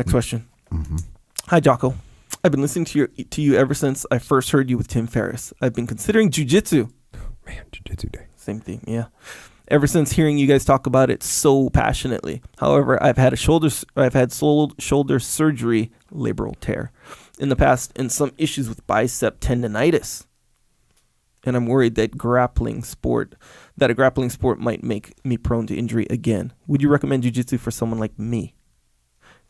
Next question. Hi, Jocko. I've been listening to you ever since I first heard you with Tim Ferriss. I've been considering jiu-jitsu. Man, jiu-jitsu day. Same thing, yeah. Ever since hearing you guys talk about it so passionately. However, I've had shoulder surgery, labral tear, in the past, and some issues with bicep tendonitis. And I'm worried that a grappling sport might make me prone to injury again. Would you recommend jiu-jitsu for someone like me?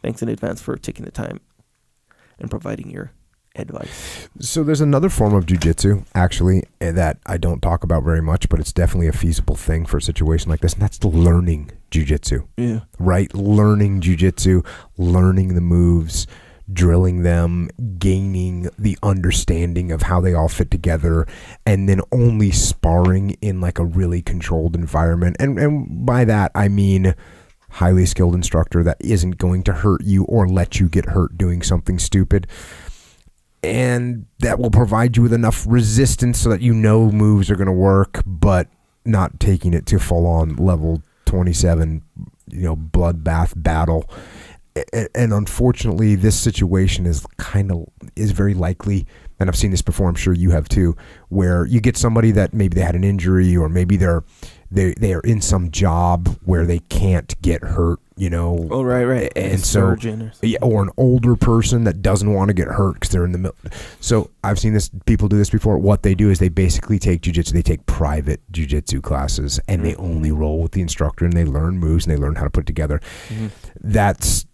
Thanks in advance for taking the time and providing your advice. So there's another form of jiu-jitsu, actually, that I don't talk about very much, but it's definitely a feasible thing for a situation like this, and that's learning jiu-jitsu. Yeah. Right? Learning jiu-jitsu, learning the moves, drilling them, gaining the understanding of how they all fit together, and then only sparring in like a really controlled environment. And by that, I mean highly skilled instructor that isn't going to hurt you or let you get hurt doing something stupid. And that will provide you with enough resistance so that you know moves are going to work, but not taking it to full on level 27, bloodbath battle. And unfortunately, this situation is very likely, and I've seen this before, I'm sure you have too, where you get somebody that maybe they had an injury, or maybe they are in some job where they can't get hurt, Oh, right. And so, or an older person that doesn't want to get hurt because they're in the middle. So I've seen people do this before. What they do is they basically take jiu-jitsu, they take private jiu-jitsu classes, and they only roll with the instructor, and they learn moves, and they learn how to put together. That's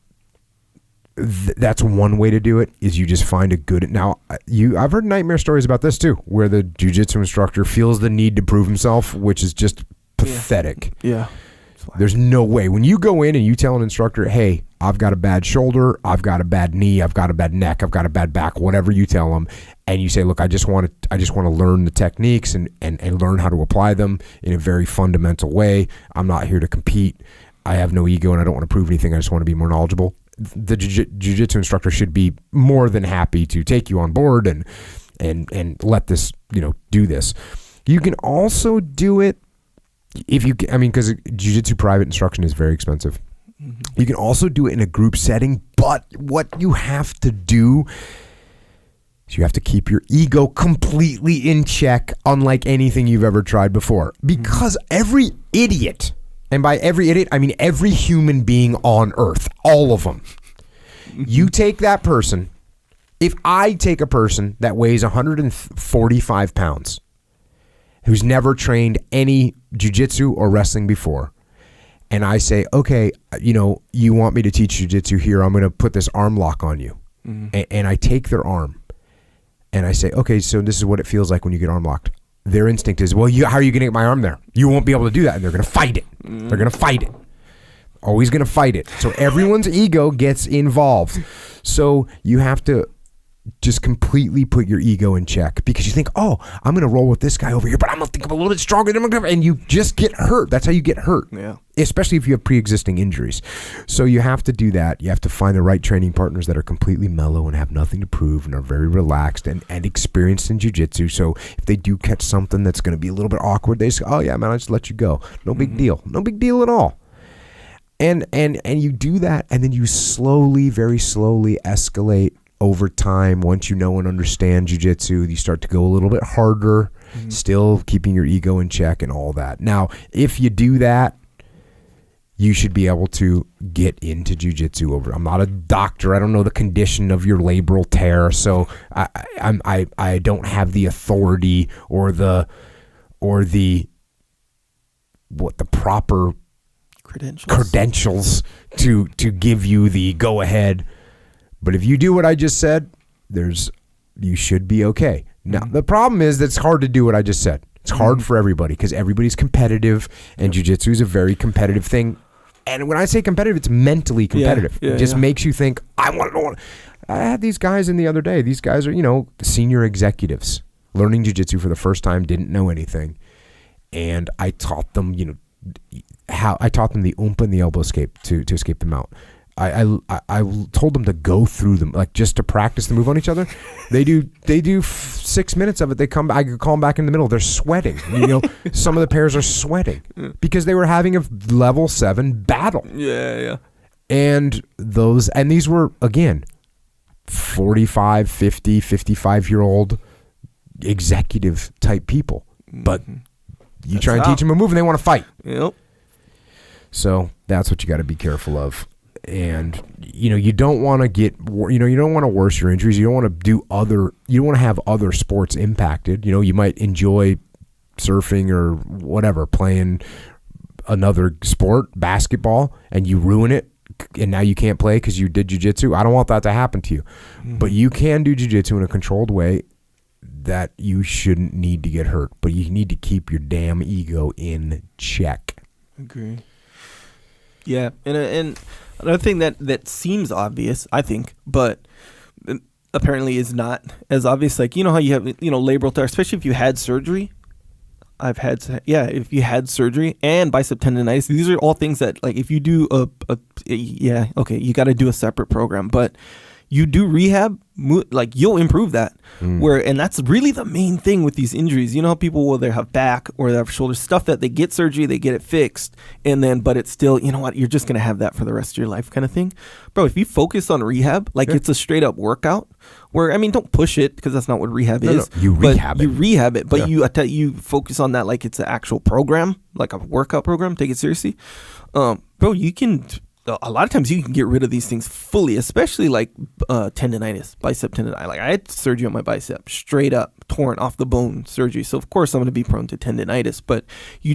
one way to do it, is you just find a good... Now, I've heard nightmare stories about this too, where the jiu-jitsu instructor feels the need to prove himself, which is just pathetic. Yeah. There's no way. When you go in and you tell an instructor, hey, I've got a bad shoulder, I've got a bad knee, I've got a bad neck, I've got a bad back, whatever you tell them, and you say, look, I just want to learn the techniques and learn how to apply them in a very fundamental way. I'm not here to compete. I have no ego and I don't want to prove anything. I just want to be more knowledgeable. The jiu-jitsu instructor should be more than happy to take you on board and let this, do this. You can also do it because jiu-jitsu private instruction is very expensive. Mm-hmm. You can also do it in a group setting, but what you have to do is you have to keep your ego completely in check, unlike anything you've ever tried before. Because every idiot, and by every idiot, I mean every human being on earth, all of them, you take that person, if I take a person that weighs 145 pounds, who's never trained any jiu-jitsu or wrestling before, and I say, okay, you want me to teach jiu-jitsu here, I'm going to put this arm lock on you. Mm-hmm. And I take their arm, and I say, okay, so this is what it feels like when you get arm locked. Their instinct is, well, how are you going to get my arm there? You won't be able to do that, and they're going to fight it. Mm-hmm. They're going to fight it. Always going to fight it. So everyone's ego gets involved. So you have to just completely put your ego in check, because you think, oh, I'm going to roll with this guy over here, but I'm going to think I'm a little bit stronger than him, and you just get hurt. That's how you get hurt. Yeah. Especially if you have pre-existing injuries. So you have to do that. You have to find the right training partners that are completely mellow and have nothing to prove and are very relaxed and experienced in jiu-jitsu. So if they do catch something that's going to be a little bit awkward, they say, oh yeah, man, I just let you go. No big deal. No big deal at all. And you do that, and then you slowly, very slowly escalate over time. Once you know and understand jiu-jitsu, you start to go a little bit harder, still keeping your ego in check and all that. Now, if you do that, you should be able to get into jiu-jitsu over. I'm not a doctor. I don't know the condition of your labral tear, so I don't have the authority or the proper credentials to give you the go ahead. But if you do what I just said, you should be okay. Now, the problem is that it's hard to do what I just said. It's hard for everybody because everybody's competitive, and jiu-jitsu is a very competitive thing. And when I say competitive, it's mentally competitive. It just makes you think, I want to know. I had these guys in the other day. These guys are, senior executives learning jiu-jitsu for the first time, didn't know anything. And I taught them, the oompa and the elbow escape to escape them out. I told them to go through them, like just to practice the move on each other. They do 6 minutes of it. They come. I could call them back in the middle. They're sweating. Some of the pairs are sweating because they were having a level 7 battle. Yeah. And these were, again, 45, 50, 55-year-old executive type people. But you try and teach them a move and they want to fight. Yep. So that's what you got to be careful of. And, you don't want to you don't want to worse your injuries. You don't want to have other sports impacted. You might enjoy surfing or whatever, playing another sport, basketball, and you ruin it. And now you can't play because you did jiu-jitsu. I don't want that to happen to you. But you can do jiu-jitsu in a controlled way that you shouldn't need to get hurt. But you need to keep your damn ego in check. Agree. Yeah. And another thing that seems obvious, I think, but apparently is not as obvious. Like, how you have, labral tear, especially if you had surgery. If you had surgery and bicep tendonitis, these are all things that, like, if you do you got to do a separate program, but you do rehab, like, you'll improve that. And that's really the main thing with these injuries. How people, whether they have back or they have shoulder stuff, that they get surgery, they get it fixed, but it's still, you're just going to have that for the rest of your life kind of thing. Bro, if you focus on rehab, like, it's a straight up workout where, don't push it, because that's not what rehab is. No, you rehab it. But you focus on that like it's an actual program, like a workout program. Take it seriously. Bro, you can... A lot of times you can get rid of these things fully, especially like tendonitis, bicep tendonitis. Like, I had surgery on my bicep, straight up torn off the bone surgery. So of course I'm going to be prone to tendonitis, but you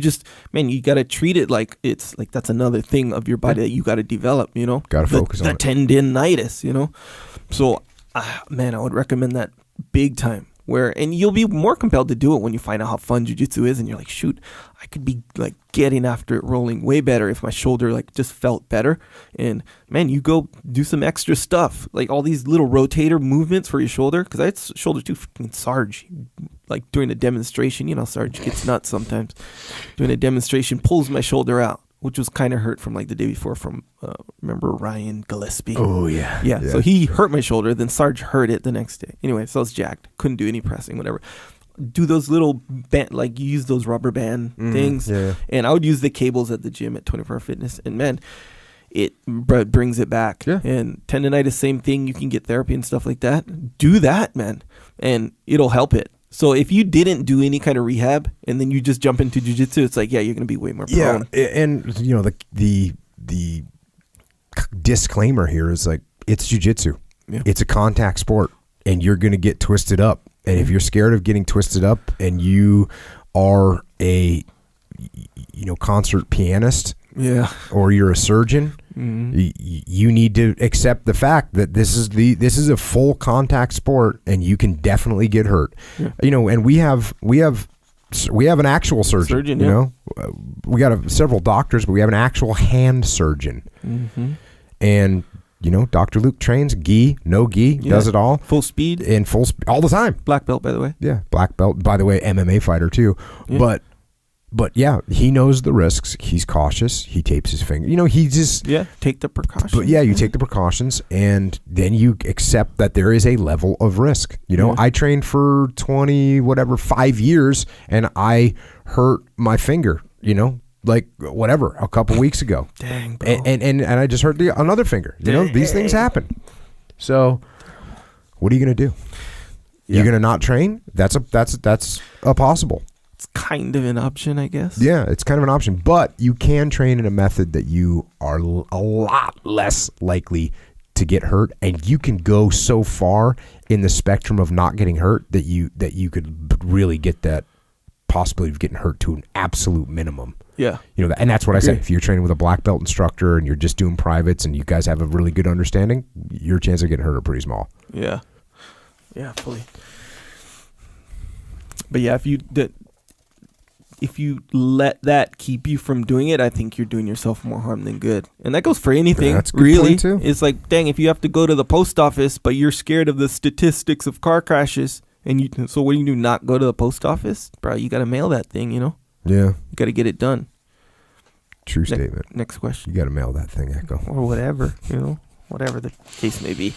got to treat it like it's like that's another thing of your body that you got to develop, Got to focus on the tendonitis, So, I would recommend that big time. And you'll be more compelled to do it when you find out how fun jiu-jitsu is, and you're like, shoot, I could be like getting after it, rolling way better if my shoulder like just felt better. And you go do some extra stuff, like all these little rotator movements for your shoulder, because I had shoulder too. Sarge, like during a demonstration, Sarge gets nuts sometimes. Doing a demonstration, pulls my shoulder out, which was kind of hurt from like the day before from, remember Ryan Gillespie? Oh, yeah. Yeah. So he hurt my shoulder, then Sarge hurt it the next day. Anyway, so I was jacked. Couldn't do any pressing, whatever. Do those little, you use those rubber band things. Yeah. And I would use the cables at the gym at 24 Hour Fitness. And it brings it back. Yeah. And tendonitis, same thing. You can get therapy and stuff like that. Do that, man. And it'll help it. So if you didn't do any kind of rehab and then you just jump into jiu-jitsu, it's like, you're going to be way more prone. Yeah, and the disclaimer here is like, it's jiu-jitsu. Yeah. It's a contact sport, and you're going to get twisted up. And if you're scared of getting twisted up and you are a concert pianist, or you're a surgeon, you need to accept the fact that this is a full contact sport, and you can definitely get hurt. And we have an actual surgeon. We got several doctors, but we have an actual hand surgeon. And Dr. Luke trains no gi, does it all, full speed all the time. Black belt, by the way. Yeah, black belt, by the way, MMA fighter too. But yeah, he knows the risks. He's cautious. He tapes his finger. He just... Yeah, take the precautions. But you take the precautions, and then you accept that there is a level of risk. I trained for 5 years, and I hurt my finger, a couple weeks ago. Dang, bro. And I just hurt another finger. These things happen. So what are you going to do? Yeah. You're going to not train? That's a possible. It's kind of an option, I guess. Yeah, it's kind of an option, but you can train in a method that you are a lot less likely to get hurt, and you can go so far in the spectrum of not getting hurt that you could really get that possibility of getting hurt to an absolute minimum. Yeah. And that's what I say. If you're training with a black belt instructor and you're just doing privates and you guys have a really good understanding, your chance of getting hurt are pretty small. Yeah. Yeah, fully. But yeah, if you let that keep you from doing it, I think you're doing yourself more harm than good. And that goes for anything, that's a good really. Point too. It's like, dang, if you have to go to the post office, but you're scared of the statistics of car crashes, so what do you do? Not go to the post office? Bro, you got to mail that thing, Yeah. You got to get it done. True statement. Next question. You got to mail that thing, Echo. Or whatever, whatever the case may be.